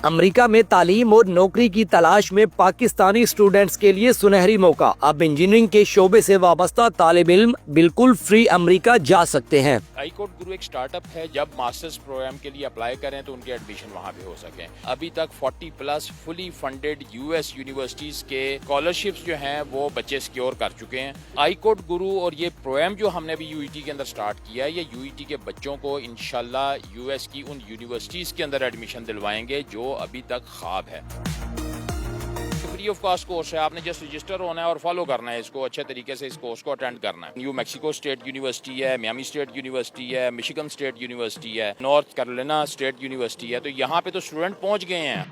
امریکہ میں تعلیم اور نوکری کی تلاش میں پاکستانی اسٹوڈنٹس کے لیے سنہری موقع۔ اب انجینئرنگ کے شعبے سے وابستہ طالب علم بالکل فری امریکہ جا سکتے ہیں۔ آئی کوڈ گرو ایک سٹارٹ اپ ہے، جب ماسٹرز پروگرام کے لیے اپلائی کریں تو ان کے ایڈمیشن وہاں پہ ہو سکیں۔ ابھی تک 40+ فلی فنڈیڈ US یونیورسٹیز کے اسکالرشپس جو ہیں وہ بچے سیکیور کر چکے ہیں۔ آئی کوڈ گرو اور یہ پروگرام جو ہم نے بھی UET کے اندر سٹارٹ کیا ہے، یہ UET کے بچوں کو انشاءاللہ US کی ان یونیورسٹیز کے اندر ایڈمیشن دلوائیں گے جو ابھی تک خواب ہے۔ فری آف کاسٹ کورس ہے، آپ نے جسٹ رجسٹر ہونا ہے اور فالو کرنا ہے اس کو، اچھے طریقے سے اس کورس کو اٹینڈ کرنا ہے۔ نیو میکسیکو اسٹیٹ یونیورسٹی ہے، میامی اسٹیٹ یونیورسٹی ہے، مشیگن اسٹیٹ یونیورسٹی ہے، نارتھ کیرولینا اسٹیٹ یونیورسٹی ہے، تو یہاں پہ تو اسٹوڈنٹ پہنچ گئے ہیں۔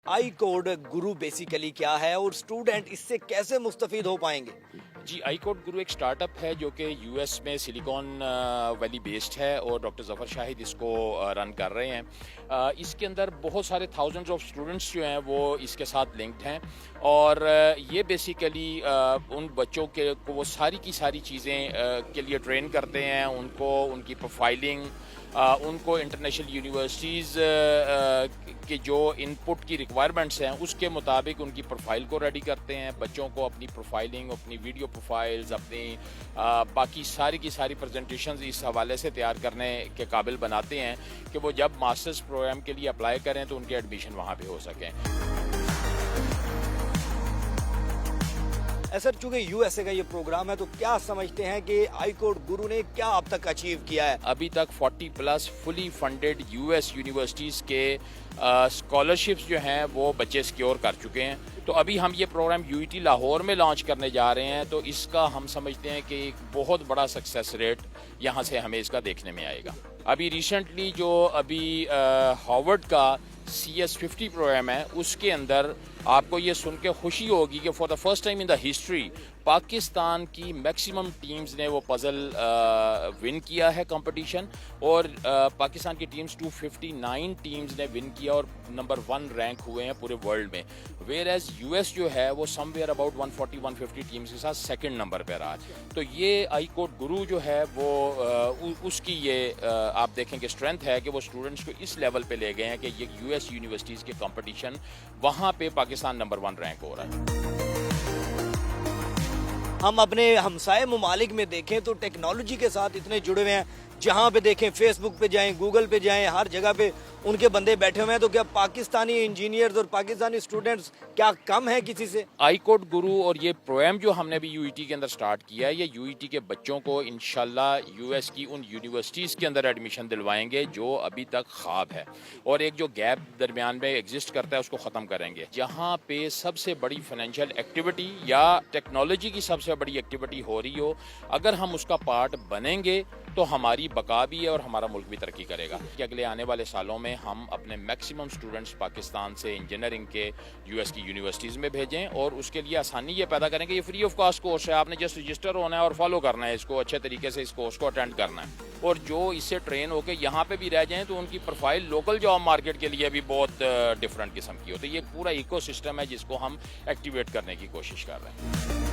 آئی کوڈ گرو بیسیکلی کیا ہے اور اسٹوڈنٹ اس سے کیسے مستفید ہو پائیں گے؟ جی، آئی کوڈ گرو ایک سٹارٹ اپ ہے جو کہ US میں سلیکون ویلی بیسڈ ہے اور ڈاکٹر ظفر شاہد اس کو رن کر رہے ہیں۔ اس کے اندر بہت سارے تھاؤزنڈز آف اسٹوڈنٹس جو ہیں وہ اس کے ساتھ لنکڈ ہیں، اور یہ بیسیکلی ان بچوں کے کو وہ ساری کی ساری چیزیں کے لیے ٹرین کرتے ہیں، ان کو ان کی پروفائلنگ، ان کو انٹرنیشنل یونیورسٹیز کے جو ان پٹ کی ریکوائرمنٹس ہیں اس کے مطابق ان کی پروفائل کو ریڈی کرتے ہیں، بچوں کو اپنی پروفائلنگ، اپنی ویڈیو پروفائلز، اپنی باقی ساری کی ساری پریزنٹیشنز اس حوالے سے تیار کرنے کے قابل بناتے ہیں کہ وہ جب ماسٹرز پروگرام کے لیے اپلائی کریں تو ان کے ایڈمیشن وہاں پہ ہو سکیں۔ سر، چونکہ USA کا یہ پروگرام ہے تو کیا سمجھتے ہیں کہ آئی کوڈ گرو نے کیا اب تک اچیو کیا ہے؟ ابھی تک 40+ فلی فنڈیڈ US یونیورسٹیز کے اسکالرشپس جو ہیں وہ بچے سیکیور کر چکے ہیں۔ تو ابھی ہم یہ پروگرام UET لاہور میں لانچ کرنے جا رہے ہیں، تو اس کا ہم سمجھتے ہیں کہ ایک بہت بڑا سکسیس ریٹ یہاں سے ہمیں اس کا دیکھنے میں آئے گا۔ ابھی ریسنٹلی جو ہارورڈ کا CS50 پروگرام ہے، اس کے اندر آپ کو یہ سن کے خوشی ہوگی کہ for the first time in the history Pakistan کی میکسیمم ٹیمز نے وہ پزل ون کیا ہے کمپٹیشن، اور پاکستان کی ٹیمز 259 ٹیمز نے ون کیا اور نمبر 1 رینک ہوئے ہیں پورے ورلڈ میں، ویئر ایز US جو ہے وہ سم ویئر اباؤٹ 140-150 ٹیمز کے ساتھ سیکنڈ نمبر پہ رہا۔ تو یہ آئی کوڈ گرو جو ہے وہ اس کی یہ آپ دیکھیں کہ اسٹرینتھ ہے کہ وہ اسٹوڈنٹس کو اس لیول پہ لے گئے ہیں کہ یہ US یونیورسٹیز کے کمپٹیشن وہاں پہ پاکستان نمبر 1 رینک ہو رہا ہے۔ ہم اپنے ہمسائے ممالک میں دیکھیں تو ٹیکنالوجی کے ساتھ اتنے جڑے ہوئے ہیں، جہاں پہ دیکھیں فیس بک پہ جائیں، گوگل پہ جائیں، ہر جگہ پہ ان کے بندے بیٹھے ہوئے ہیں، تو کیا پاکستانی انجینئرز اور پاکستانی اسٹوڈنٹس کیا کم ہیں کسی سے؟ آئی کوڈ گرو اور یہ پروگرام جو ہم نے بھی UET کے اندر سٹارٹ کیا ہے، یہ UET کے بچوں کو انشاءاللہ US کی ان یونیورسٹیز کے اندر ایڈمیشن دلوائیں گے جو ابھی تک خواب ہے، اور ایک جو گیپ درمیان میں ایگزسٹ کرتا ہے اس کو ختم کریں گے۔ جہاں پہ سب سے بڑی فائنینشیل ایکٹیویٹی یا ٹیکنالوجی کی سب سے بڑی ایکٹیویٹی ہو رہی ہو، اگر ہم اس کا پارٹ بنیں گے تو ہماری بقا بھی ہے اور ہمارا ملک بھی ترقی کرے گا کہ اگلے آنے والے سالوں میں ہم اپنے میکسیمم اسٹوڈنٹس پاکستان سے انجینئرنگ کے US کی یونیورسٹیز میں بھیجیں، اور اس کے لیے آسانی یہ پیدا کریں کہ یہ فری آف کاسٹ کورس ہے، آپ نے جسٹ رجسٹر ہونا ہے اور فالو کرنا ہے اس کو، اچھے طریقے سے اس کورس کو اٹینڈ کرنا ہے، اور جو اس سے ٹرین ہو کے یہاں پہ بھی رہ جائیں تو ان کی پروفائل لوکل جاب مارکیٹ کے لیے بھی بہت ڈفرینٹ قسم کی ہوتی ہے۔ یہ پورا ایکو سسٹم ہے جس کو ہم ایکٹیویٹ کرنے کی کوشش کر رہے ہیں۔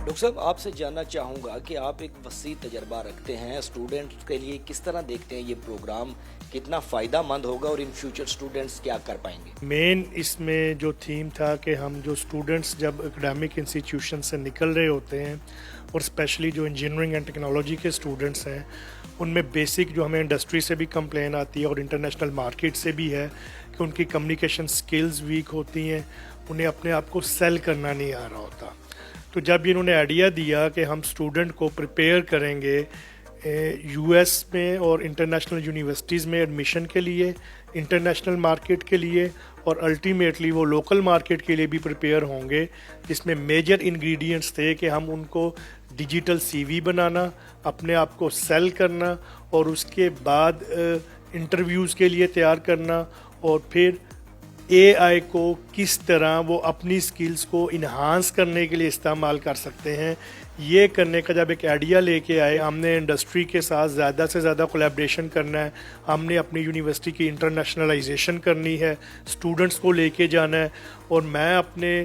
ڈاکٹر صاحب، آپ سے جاننا چاہوں گا کہ آپ ایک وسیع تجربہ رکھتے ہیں، اسٹوڈنٹس کے لیے کس طرح دیکھتے ہیں یہ پروگرام کتنا فائدہ مند ہوگا اور ان فیوچر اسٹوڈنٹس کیا کر پائیں گے؟ مین اس میں جو تھیم تھا کہ ہم جو اسٹوڈنٹس جب اکیڈمک انسٹیٹیوشن سے نکل رہے ہوتے ہیں، اور اسپیشلی جو انجینئرنگ اینڈ ٹیکنالوجی کے اسٹوڈنٹس ہیں، ان میں بیسک جو ہمیں انڈسٹری سے بھی کمپلین آتی ہے اور انٹرنیشنل مارکیٹ سے بھی ہے کہ ان کی کمیونیکیشن سکلز ویک ہوتی ہیں، انہیں اپنے آپ کو سیل کرنا نہیں آ رہا ہوتا۔ تو جب انہوں نے آئیڈیا دیا کہ ہم اسٹوڈنٹ کو پریپیئر کریں گے US میں اور انٹرنیشنل یونیورسٹیز میں ایڈمیشن کے لیے، انٹرنیشنل مارکیٹ کے لیے، اور الٹیمیٹلی وہ لوکل مارکیٹ کے لیے بھی پریپیئر ہوں گے، جس میں میجر انگریڈینٹس تھے کہ ہم ان کو ڈیجیٹل CV بنانا، اپنے آپ کو سیل کرنا، اور اس کے بعد انٹرویوز کے لیے تیار کرنا، اور پھر AI کو کس طرح وہ اپنی سکلز کو انہانس کرنے کے لیے استعمال کر سکتے ہیں۔ یہ کرنے کا جب ایک آئیڈیا لے کے آئے، ہم نے انڈسٹری کے ساتھ زیادہ سے زیادہ کولیبریشن کرنا ہے، ہم نے اپنی یونیورسٹی کی انٹرنیشنلائزیشن کرنی ہے، اسٹوڈنٹس کو لے کے جانا ہے، اور میں اپنے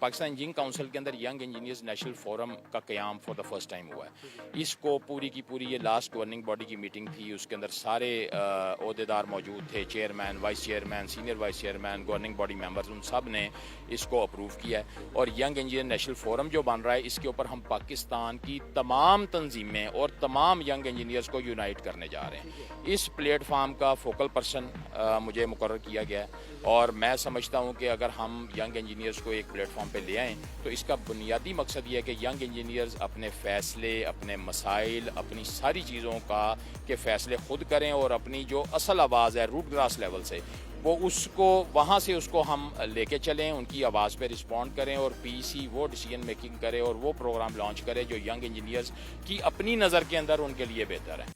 پاکستان انجینئرنگ کاؤنسل کے اندر ینگ انجینئرز نیشنل فورم کا قیام فار دا فرسٹ ٹائم ہوا ہے. اس کو پوری کی پوری یہ لاسٹ گورننگ باڈی کی میٹنگ تھی, اس کے اندر سارے عہدیدار موجود تھے, chairman, vice chairman, senior vice chairman, governing body members, ان سب نے اس کو اپروو کیا ہے. اور ینگ انجینئر نیشنل فورم جو بن رہا ہے, اس کے اوپر ہم پاکستان کی تمام تنظیمیں اور تمام ینگ انجینئرز کو یونائٹ کرنے جا رہے ہیں. اس پلیٹ فارم کا فوکل پرسن مجھے مقرر کیا گیا ہے, اور میں سمجھتا ہوں کہ اگر ہم ینگ انجینئرز کو ایک پلیٹ فارم پہ لے آئیں تو اس کا بنیادی مقصد یہ ہے کہ ینگ انجینئرز اپنے فیصلے, اپنے مسائل, اپنی ساری چیزوں کا کے فیصلے خود کریں, اور اپنی جو اصل آواز ہے روٹ گراس لیول سے, وہ اس کو وہاں سے اس کو ہم لے کے چلیں, ان کی آواز پہ رسپونڈ کریں, اور پی سی وہ ڈیسیجن میکنگ کرے اور وہ پروگرام لانچ کرے جو ینگ انجینئرز کی اپنی نظر کے اندر ان کے لیے بہتر ہے.